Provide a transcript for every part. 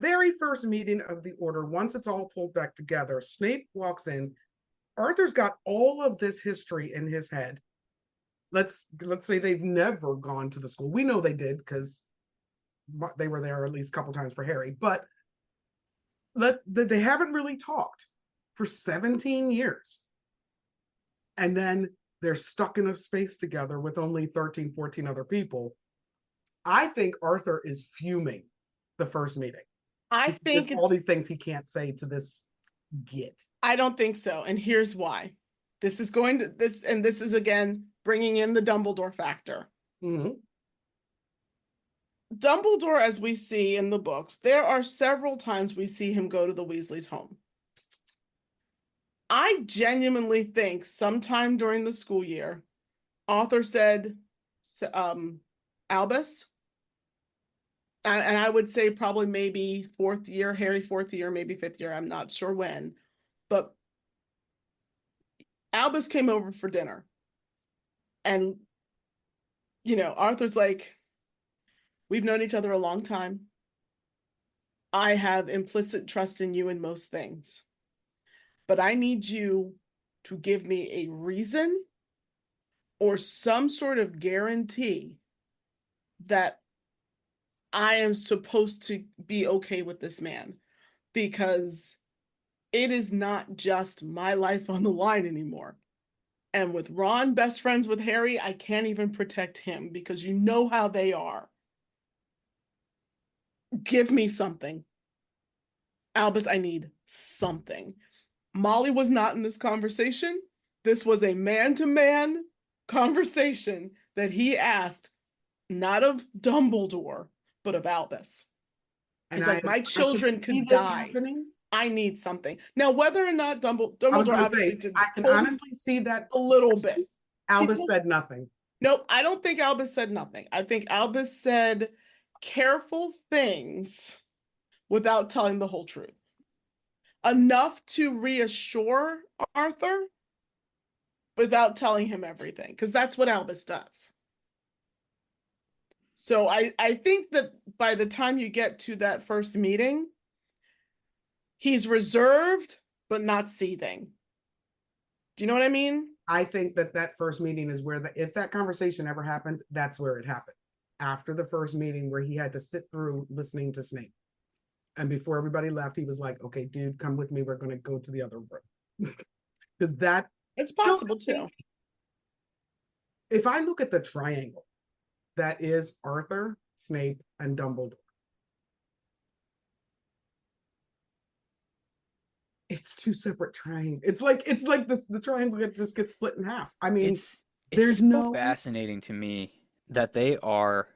very first meeting of the order, once it's all pulled back together, Snape walks in. Arthur's got all of this history in his head. Let's say they've never gone to the school. We know they did because they were there at least a couple times for Harry, but they haven't really talked for 17 years. And then they're stuck in a space together with only 13, 14 other people. I think Arthur is fuming the first meeting. I think all these things he can't say to this git. I don't think so. And here's why. This is again bringing in the Dumbledore factor. Mm-hmm. Dumbledore, as we see in the books, there are several times we see him go to the Weasleys' home. I genuinely think sometime during the school year, Arthur said, Albus, and I would say probably maybe fourth year, Harry fourth year, maybe fifth year, I'm not sure when, but Albus came over for dinner. And, Arthur's like, we've known each other a long time. I have implicit trust in you in most things. But I need you to give me a reason or some sort of guarantee that I am supposed to be okay with this man, because it is not just my life on the line anymore. And with Ron best friends with Harry, I can't even protect him because you know how they are. Give me something. Albus, I need something. Molly was not in this conversation. This was a man-to-man conversation that he asked, not of Dumbledore, but of Albus. He's like, my children could die. I need something. Now, whether or not Dumbledore obviously did, I can honestly see that a little bit. Albus said nothing. Nope, I don't think Albus said nothing. I think Albus said careful things without telling the whole truth. Enough to reassure Arthur without telling him everything, because that's what Albus does. So I think that by the time you get to that first meeting, he's reserved, but not seething. Do you know what I mean? I think that first meeting is where if that conversation ever happened, that's where it happened. After the first meeting where he had to sit through listening to Snape. And before everybody left, he was like, okay, dude, come with me. We're going to go to the other room. Because it's possible too. If I look at the triangle that is Arthur, Snape, and Dumbledore, it's two separate triangles. It's like the triangle just gets split in half. I mean, it's so fascinating to me that they are.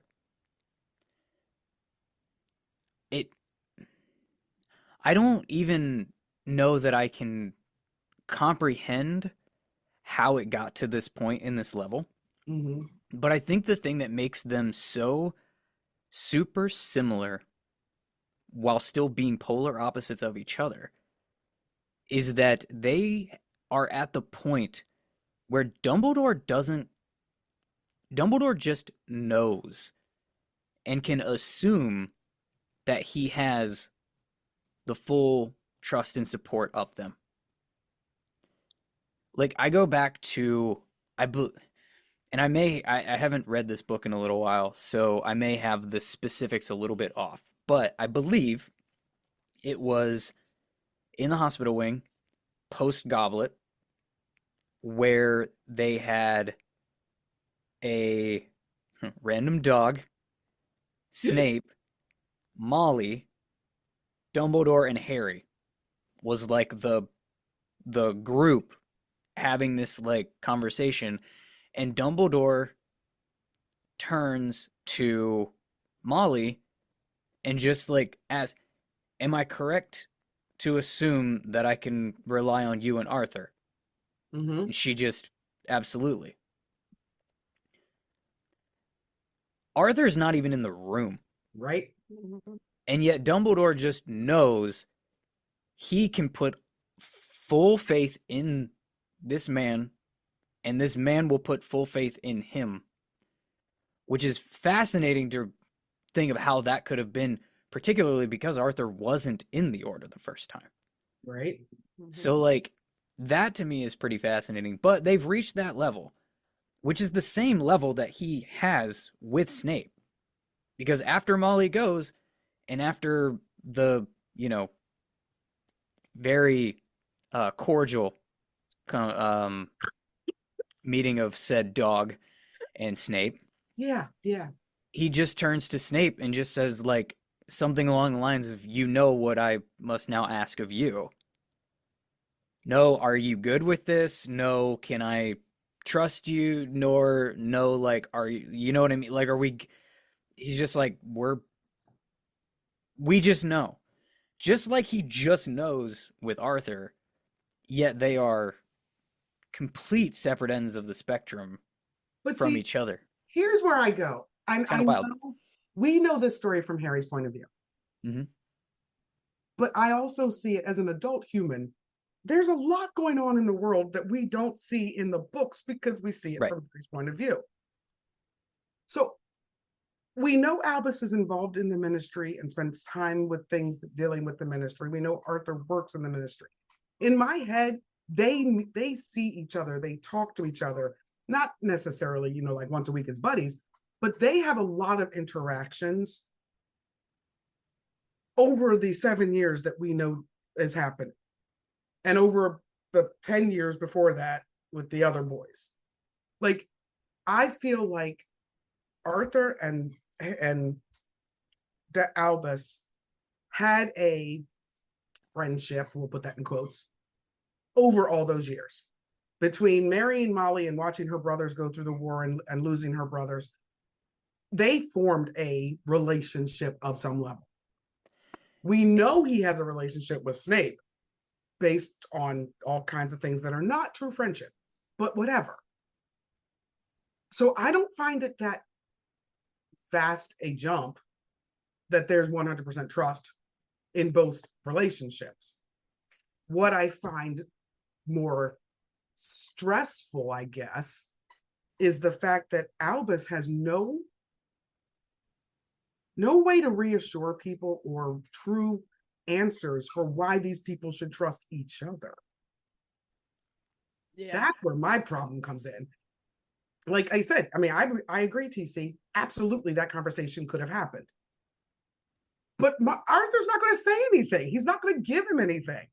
I don't even know that I can comprehend how it got to this point in this level. Mm-hmm. But I think the thing that makes them so super similar while still being polar opposites of each other is that they are at the point where Dumbledore just knows and can assume that he has the full trust and support of them. Like, I go back to, I haven't read this book in a little while, so I may have the specifics a little bit off, but I believe it was in the hospital wing, post-Goblet, where they had a random dog, Snape, Molly, Dumbledore, and Harry was like the group having this like conversation, and Dumbledore turns to Molly and just like asks, am I correct to assume that I can rely on you and Arthur? Mm-hmm. And she just, absolutely. Arthur's not even in the room. Right? And yet Dumbledore just knows he can put full faith in this man, and this man will put full faith in him, which is fascinating to think of how that could have been particularly because Arthur wasn't in the order the first time. Right? So, like, that to me is pretty fascinating. But they've reached that level, which is the same level that he has with Snape. Because after Molly goes, and after the, very cordial meeting of said dog and Snape, Yeah, yeah. he just turns to Snape and just says, like, something along the lines of, you know what I must now ask of you. No, are you good with this? No, can I trust you? Nor, no, like, are you know what I mean? Like, are we, he's just like, we just know. Just like he just knows with Arthur, yet they are complete separate ends of the spectrum But from see, each other. here's where I go. It's I kind of wild. know we know this story from Harry's point of view. Mhm. But I also see it as an adult human. There's a lot going on in the world that we don't see in the books because we see it Right. from Harry's point of view. So we know Albus is involved in the ministry and spends time with things dealing with the ministry. We know Arthur works in the ministry. In my head, they see each other, they talk to each other, not necessarily, like once a week as buddies, but they have a lot of interactions over the 7 years that we know has happened, and over the 10 years before that with the other boys. Like, I feel like Arthur and the Albus had a friendship, we'll put that in quotes, over all those years. Between marrying Molly and watching her brothers go through the war and losing her brothers, they formed a relationship of some level. We know he has a relationship with Snape based on all kinds of things that are not true friendship, but whatever. So I don't find it that vast a jump that there's 100% trust in both relationships. What I find more stressful, I guess, is the fact that Albus has no way to reassure people or true answers for why these people should trust each other. Yeah. That's where my problem comes in. Like I said, I mean, I agree, TC. Absolutely, that conversation could have happened. But Arthur's not going to say anything. He's not going to give him anything.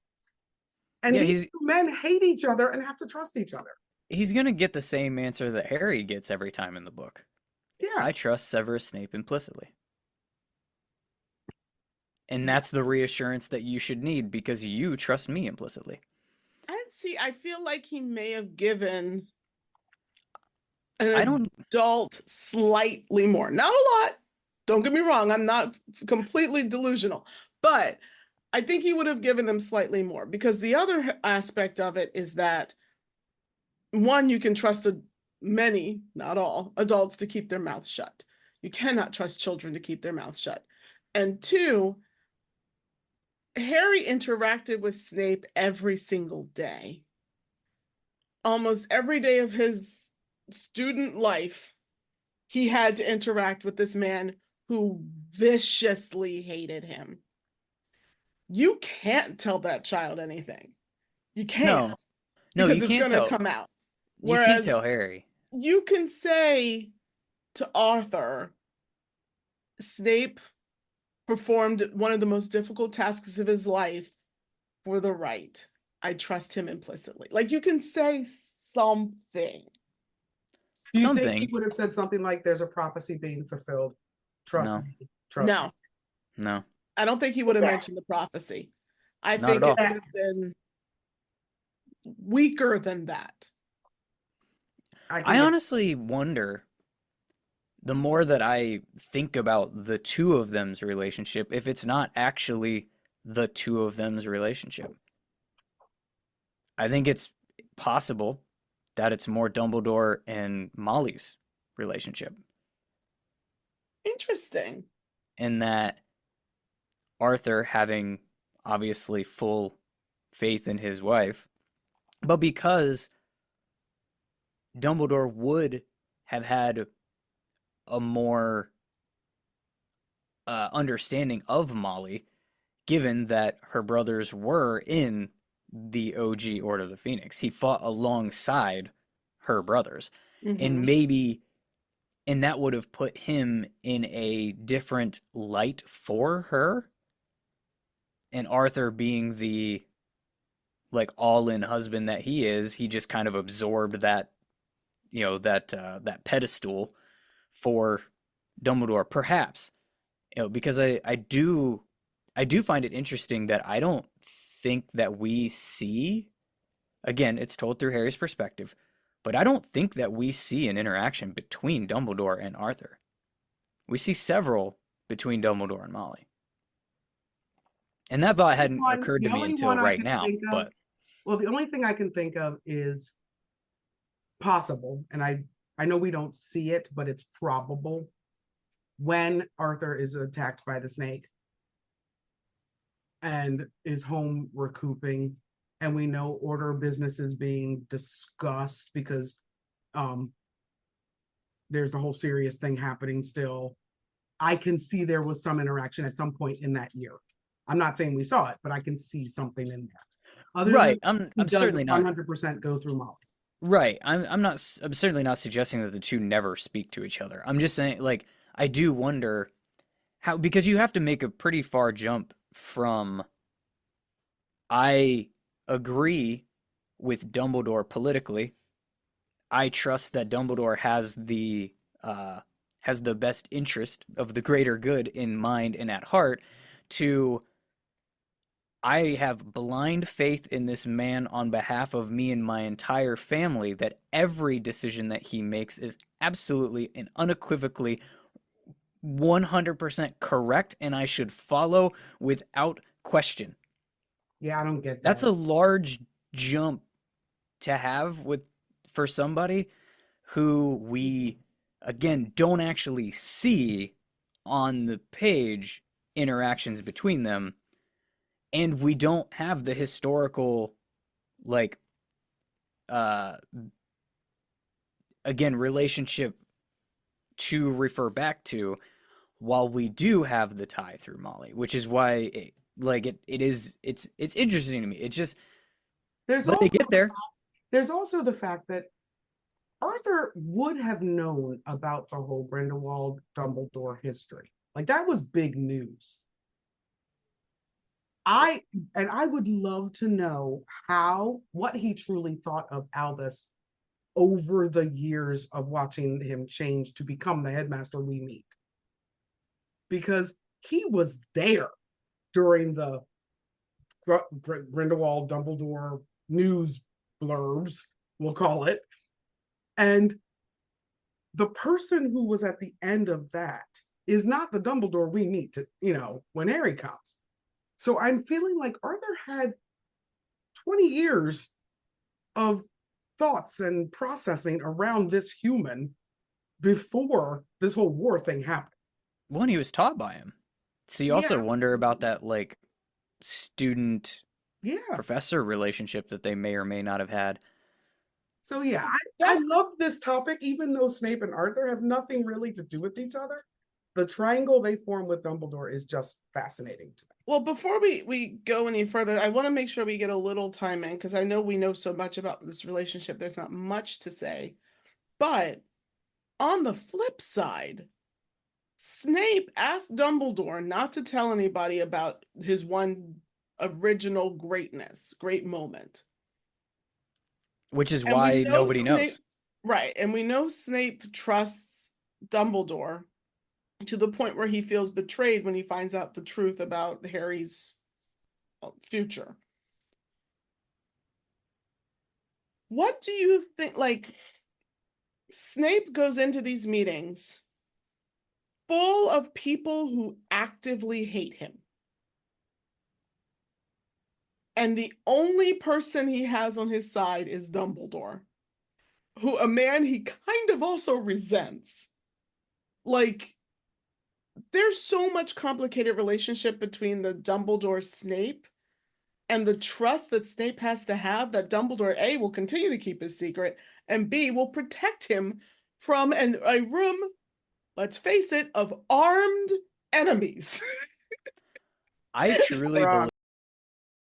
And Yeah, these two men hate each other and have to trust each other. he's gonna get the same answer that Harry gets every time in the book. Yeah. I trust Severus Snape implicitly. And that's the reassurance that you should need because you trust me implicitly. And see, I feel like he may have given I an don't adult slightly more. Not a lot. Don't get me wrong. I'm not completely delusional. But I think he would have given them slightly more because the other aspect of it is that, one, you can trust many, not all, adults to keep their mouths shut. You cannot trust children to keep their mouths shut. And two, Harry interacted with Snape every single day. Almost every day of his student life, he had to interact with this man who viciously hated him. You can't tell that child anything. You can't. No, because you it's can't going to tell. come out. You can't Whereas tell Harry. you can say to Arthur, Snape performed one of the most difficult tasks of his life for the right. I trust him implicitly. Like, you can say something. Do you think Something. he would have said something like, "There's a prophecy being fulfilled. Trust No. me. Trust No, me." No. I don't think he would have Okay. mentioned the prophecy. I Not think at it all. would have been weaker than that. I honestly wonder, the more that I think about the two of them's relationship, if it's not actually the two of them's relationship. I think it's possible that it's more Dumbledore and Molly's relationship, Interesting. and that Arthur, having obviously full faith in his wife, but because Dumbledore would have had a more understanding of Molly, given that her brothers were in the OG Order of the Phoenix. He fought alongside her brothers. And maybe, and that would have put him in a different light for her. And Arthur, being the like all-in husband that he is, he just kind of absorbed that, that pedestal for Dumbledore, perhaps. Because I do find it interesting that I don't think that we see, again, it's told through Harry's perspective, but I don't think that we see an interaction between Dumbledore and Arthur. We see several between Dumbledore and Molly. And that thought hadn't occurred to me until right now. But the only thing I can think of is possible, and I know we don't see it, but it's probable, when Arthur is attacked by the snake and is home recouping, and we know order of business is being discussed because there's the whole serious thing happening still. I can see there was some interaction at some point in that year. I'm not saying we saw it, but I can see something in there. Right. I'm certainly not 100% go through Molly. Right. I'm certainly not suggesting that the two never speak to each other. I'm just saying, like, I do wonder how, because you have to make a pretty far jump from I agree with Dumbledore politically. I trust that Dumbledore has the best interest of the greater good in mind and at heart, to I have blind faith in this man on behalf of me and my entire family, that every decision that he makes is absolutely and unequivocally 100% correct, and I should follow without question. Yeah, I don't get that. That's a large jump to have for somebody who we, again, don't actually see on the page interactions between them. And we don't have the historical, like, again, relationship to refer back to, while we do have the tie through Molly, which is why, it's interesting to me. It's just, but they get there. There's also the fact that Arthur would have known about the whole Grindelwald Dumbledore history. Like, that was big news. I would love to know what he truly thought of Albus over the years of watching him change to become the headmaster we meet. Because he was there during the Grindelwald Dumbledore news blurbs, we'll call it. And the person who was at the end of that is not the Dumbledore we meet, when Harry comes. So I'm feeling like Arthur had 20 years of thoughts and processing around this human before this whole war thing happened. Well, and he was taught by him. So you also wonder about that, like, student professor relationship that they may or may not have had. So I love this topic, even though Snape and Arthur have nothing really to do with each other. The triangle they form with Dumbledore is just fascinating to me. Well, before we go any further, I want to make sure we get a little time in, because I know we know so much about this relationship. There's not much to say. But on the flip side, Snape asked Dumbledore not to tell anybody about his one original great moment. Which is why nobody knows. Right. And we know Snape trusts Dumbledore to the point where he feels betrayed when he finds out the truth about Harry's future. What do you think? Like, Snape goes into these meetings full of people who actively hate him. And the only person he has on his side is Dumbledore, a man he kind of also resents. Like, there's so much complicated relationship between the Dumbledore Snape and the trust that Snape has to have that Dumbledore, A, will continue to keep his secret, and B, will protect him from a room, let's face it, of armed enemies. I truly Wrong. believe